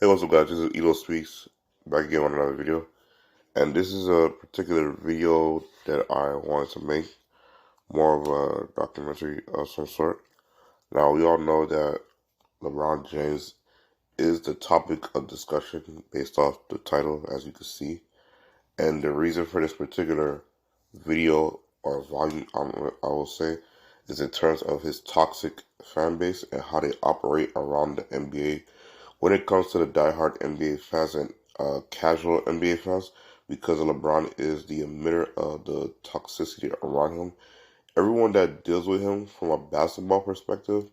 Hey, what's up, guys? This is Elo Speaks back again on another video, and this is a particular video that I wanted to make more of a documentary of some sort. Now, we all know that LeBron James is the topic of discussion based off the title, as you can see, and the reason for this particular video or volume, I will say, is in terms of his toxic fan base and how they operate around the NBA when it comes to the diehard NBA fans and casual NBA fans, because LeBron is the emitter of the toxicity around him. Everyone that deals with him from a basketball perspective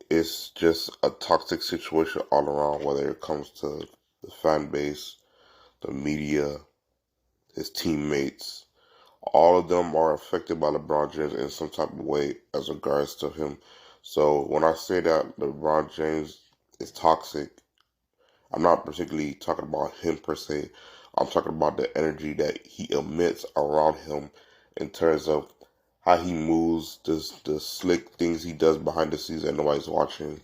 is just a toxic situation all around, whether it comes to the fan base, the media, his teammates. All of them are affected by LeBron James in some type of way as regards to him. So when I say that LeBron James is toxic, I'm not particularly talking about him per se. I'm talking about the energy that he emits around him in terms of how he moves, the slick things he does behind the scenes that nobody's watching,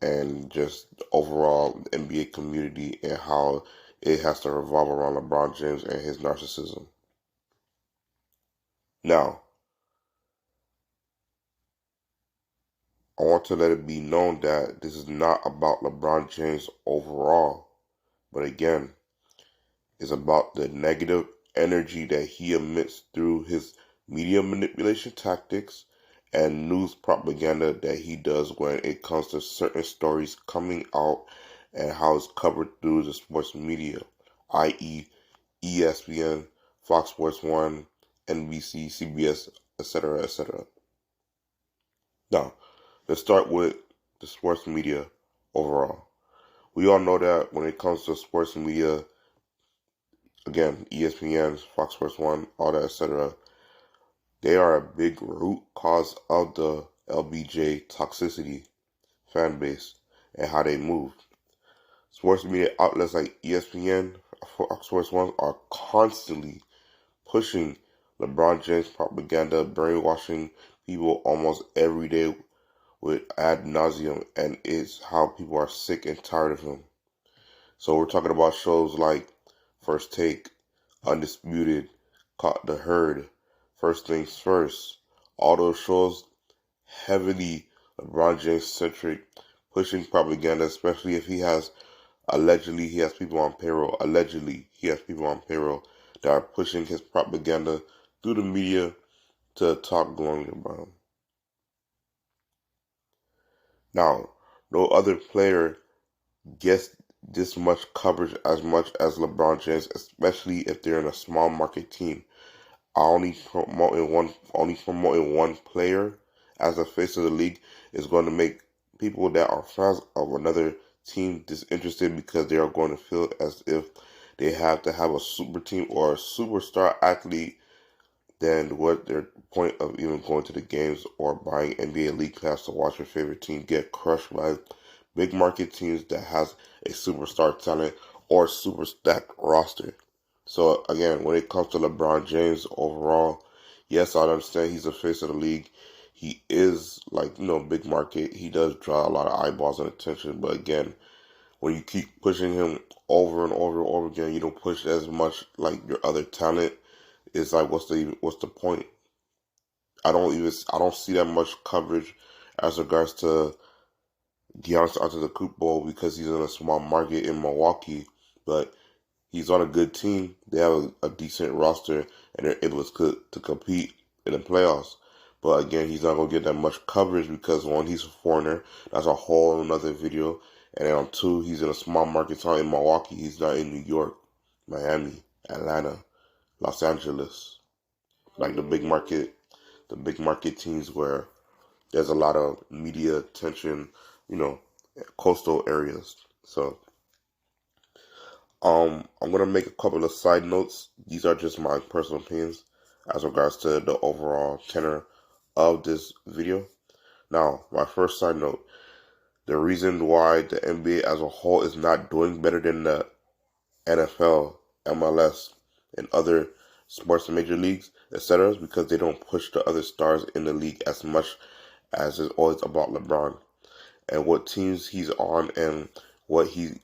and just overall NBA community and how it has to revolve around LeBron James and his narcissism. Now, I want to let it be known that this is not about LeBron James overall, but again, is about the negative energy that he emits through his media manipulation tactics and news propaganda that he does when it comes to certain stories coming out and how it's covered through the sports media, i.e., ESPN, Fox Sports 1, NBC, CBS, etc., etc. Now, let's start with the sports media overall. We all know that when it comes to sports media, again, ESPN, Fox Sports 1, all that, etc., they are a big root cause of the LBJ toxicity fan base and how they move. Sports media outlets like ESPN, Fox Sports 1 are constantly pushing LeBron James propaganda, brainwashing people almost every day with ad nauseum, and it's how people are sick and tired of him. So we're talking about shows like First Take, Undisputed, Caught the Herd, First Things First. All those shows heavily LeBron James centric, pushing propaganda, especially if allegedly he has people on payroll. Allegedly he has people on payroll that are pushing his propaganda through the media to talk glowingly about him. Now, no other player gets this much coverage as much as LeBron James, especially if they're in a small market team. Only promoting one player as the face of the league is going to make people that are fans of another team disinterested, because they are going to feel as if they have to have a super team or a superstar athlete. Then what their point of even going to the games or buying NBA League Pass to watch your favorite team get crushed by big market teams that has a superstar talent or super stacked roster. So again, when it comes to LeBron James overall, yes, I understand he's the face of the league. He is big market. He does draw a lot of eyeballs and attention. But again, when you keep pushing him over and over and over again, you don't push as much like your other talent. It's like, what's the point? I don't see that much coverage as regards to Giannis Antetokounmpo because he's in a small market in Milwaukee, but he's on a good team. They have a decent roster and they're able to compete in the playoffs. But again, he's not gonna get that much coverage because one, he's a foreigner. That's a whole another video. And then on two, he's in a small market town in Milwaukee. He's not in New York, Miami, Atlanta, Los Angeles, like the big market teams where there's a lot of media attention, you know, coastal areas. So, I'm gonna make a couple of side notes. These are just my personal opinions as regards to the overall tenor of this video. Now, my first side note: the reason why the NBA as a whole is not doing better than the NFL, MLS, and other sports major leagues, etc., is because they don't push the other stars in the league as much as it's always about LeBron and what teams he's on and what he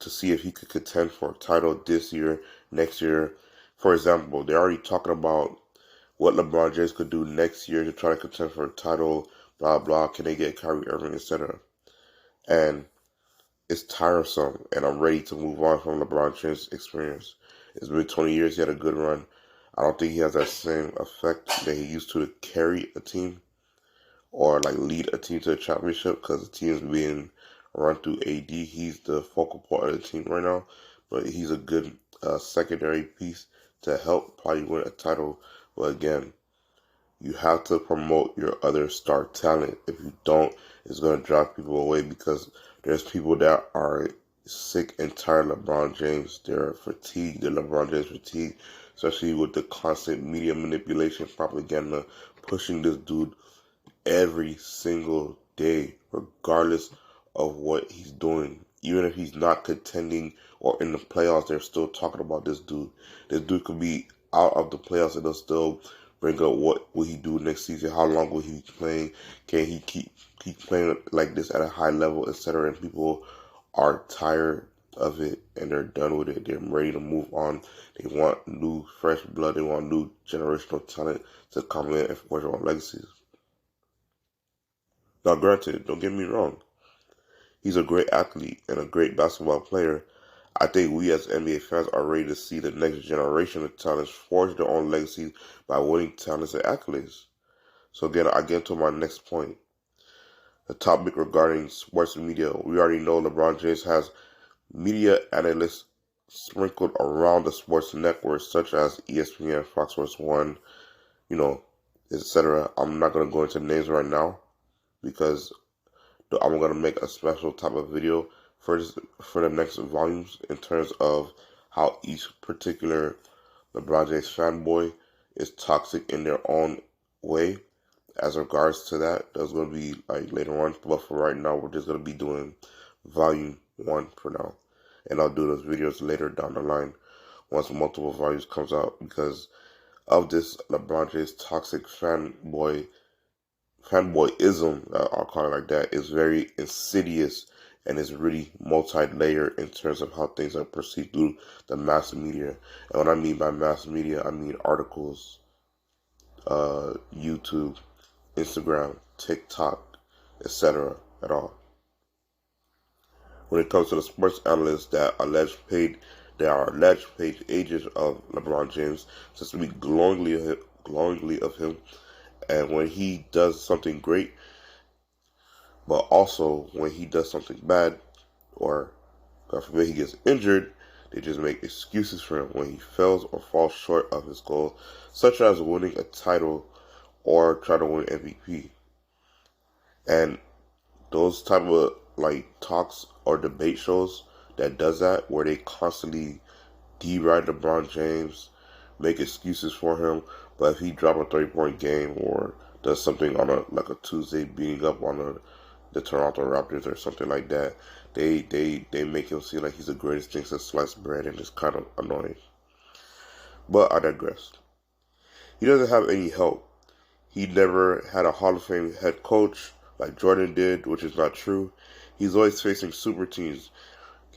to see if he could contend for a title this year, next year. For example, they're already talking about what LeBron James could do next year to try to contend for a title, blah blah. Can they get Kyrie Irving, etc. And it's tiresome, and I'm ready to move on from LeBron James' experience. It's been 20 years. He had a good run. I don't think he has that same effect that he used to carry a team or like lead a team to a championship because the team is being run through AD. He's the focal point of the team right now, but he's a good secondary piece to help probably win a title. But again, you have to promote your other star talent. If you don't, it's going to drive people away because there's people that are sick and tired of LeBron James. They're fatigued. They're LeBron James fatigued, especially with the constant media manipulation, propaganda, pushing this dude every single day, regardless of what he's doing. Even if he's not contending or in the playoffs, they're still talking about this dude. This dude could be out of the playoffs and they'll still bring up what will he do next season, how long will he be playing, can he keep playing like this at a high level, etc. And people are tired of it and they're done with it. They're ready to move on. They want new, fresh blood. They want new generational talent to come in and forge on legacies. Now, granted, don't get me wrong. He's a great athlete and a great basketball player. I think we as NBA fans are ready to see the next generation of talents forge their own legacies by winning talents and accolades. So again, I get to my next point. The topic regarding sports media. We already know LeBron James has media analysts sprinkled around the sports networks such as ESPN, Fox Sports 1, etc. I'm not going to go into names right now because I'm going to make a special type of video for the next volumes in terms of how each particular LeBron James fanboy is toxic in their own way. As regards to that, that's going to be like later on. But for right now, we're just going to be doing volume 1 for now. And I'll do those videos later down the line once multiple volumes comes out because of this LeBron James toxic fanboyism, I'll call it like that, is very insidious and is really multi-layered in terms of how things are perceived through the mass media. And what I mean by mass media, I mean articles, YouTube, Instagram, TikTok, etc. at all. When it comes to the sports analysts that are alleged paid agents of LeBron James, to speak glowingly of him, and when he does something great, but also when he does something bad, or God forbid he gets injured, they just make excuses for him when he fails or falls short of his goal, such as winning a title or try to win MVP. And those type of like talks or debate shows that does that, where they constantly deride LeBron James, make excuses for him, but if he drop a 30-point game or does something on a Tuesday beating up on the Toronto Raptors or something like that, they make him seem like he's the greatest thing since sliced bread, and it's kind of annoying. But I digress. He doesn't have any help. He never had a Hall of Fame head coach like Jordan did, which is not true. He's always facing super teams.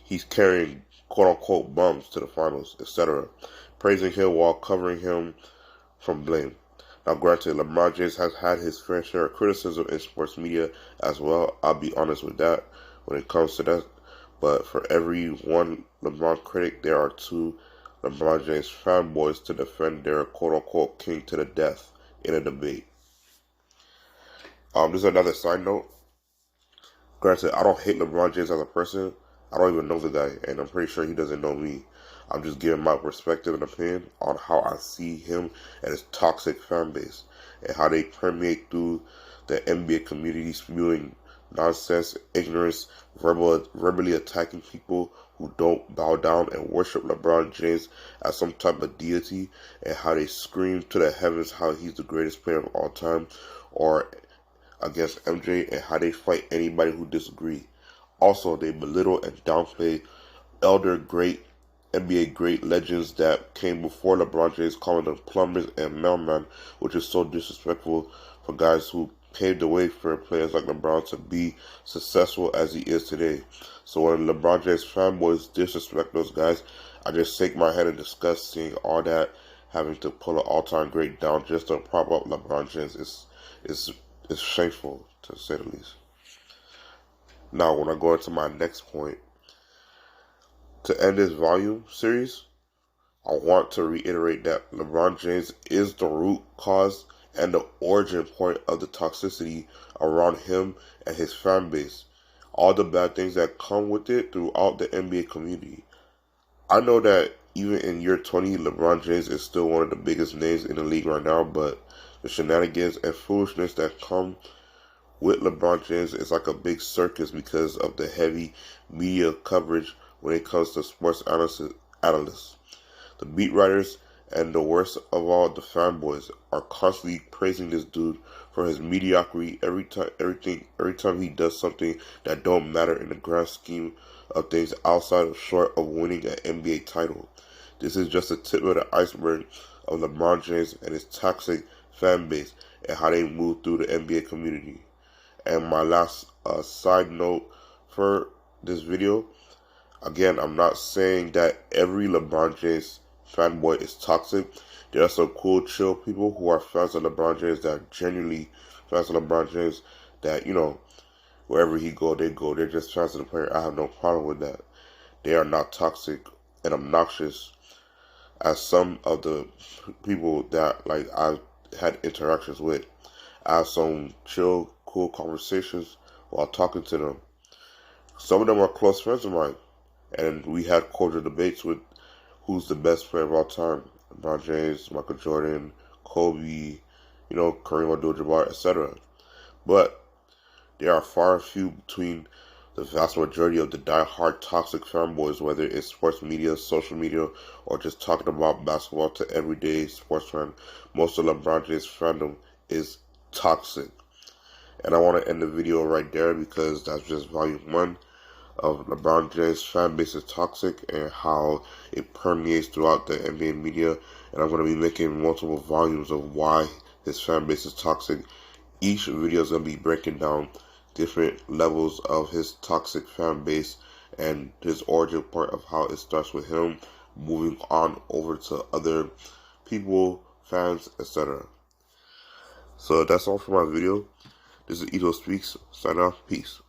He's carrying quote-unquote bums to the finals, etc., praising him while covering him from blame. Now, granted, LeBron James has had his fair share of criticism in sports media as well. I'll be honest with that when it comes to that. But for every one LeBron critic, there are two LeBron James fanboys to defend their quote-unquote king to the death in a debate. This is another side note. Granted, I don't hate LeBron James as a person. I don't even know the guy, and I'm pretty sure he doesn't know me. I'm just giving my perspective and opinion on how I see him and his toxic fan base and how they permeate through the NBA community, spewing nonsense, ignorance, verbally attacking people who don't bow down and worship LeBron James as some type of deity, and how they scream to the heavens how he's the greatest player of all time, or against MJ, and how they fight anybody who disagree. Also, they belittle and downplay elder great NBA great legends that came before LeBron James, calling them plumbers and mailmen, which is so disrespectful for guys who paved the way for players like LeBron to be successful as he is today. So when LeBron James fanboys disrespect those guys, I just shake my head in disgust seeing all that, having to pull an all-time great down just to prop up LeBron James is shameful, to say the least. Now, when I go into my next point, to end this volume series, I want to reiterate that LeBron James is the root cause and the origin point of the toxicity around him and his fan base. All the bad things that come with it throughout the NBA community. I know that even in year 20, LeBron James is still one of the biggest names in the league right now, but the shenanigans and foolishness that come with LeBron James is like a big circus because of the heavy media coverage when it comes to sports analysts. The beat writers and the worst of all, the fanboys are constantly praising this dude for his mediocrity every time he does something that don't matter in the grand scheme of things outside of short of winning an NBA title. This is just the tip of the iceberg of LeBron James and his toxic fan base and how they move through the NBA community. And my last side note for this video, again, I'm not saying that every LeBron James fanboy is toxic. There are some cool, chill people who are fans of LeBron James that are genuinely fans of LeBron James that, wherever he go, they go. They're just fans of the player. I have no problem with that. They are not toxic and obnoxious as some of the people that, I've had interactions with. I have some chill, cool conversations while talking to them. Some of them are close friends of mine. And we had cordial debates with who's the best player of all time. LeBron James, Michael Jordan, Kobe, Kareem Abdul-Jabbar, etc. But there are far few between the vast majority of the die-hard toxic fanboys, whether it's sports media, social media, or just talking about basketball to everyday sports fan. Most of LeBron James fandom is toxic. And I want to end the video right there because that's just volume 1 of LeBron James' fan base is toxic and how it permeates throughout the NBA media. And I'm going to be making multiple volumes of why his fan base is toxic. Each video is going to be breaking down different levels of his toxic fan base and his origin part of how it starts with him moving on over to other people, fans, etc. So that's all for my video. This is Ito Speaks. Sign off. Peace.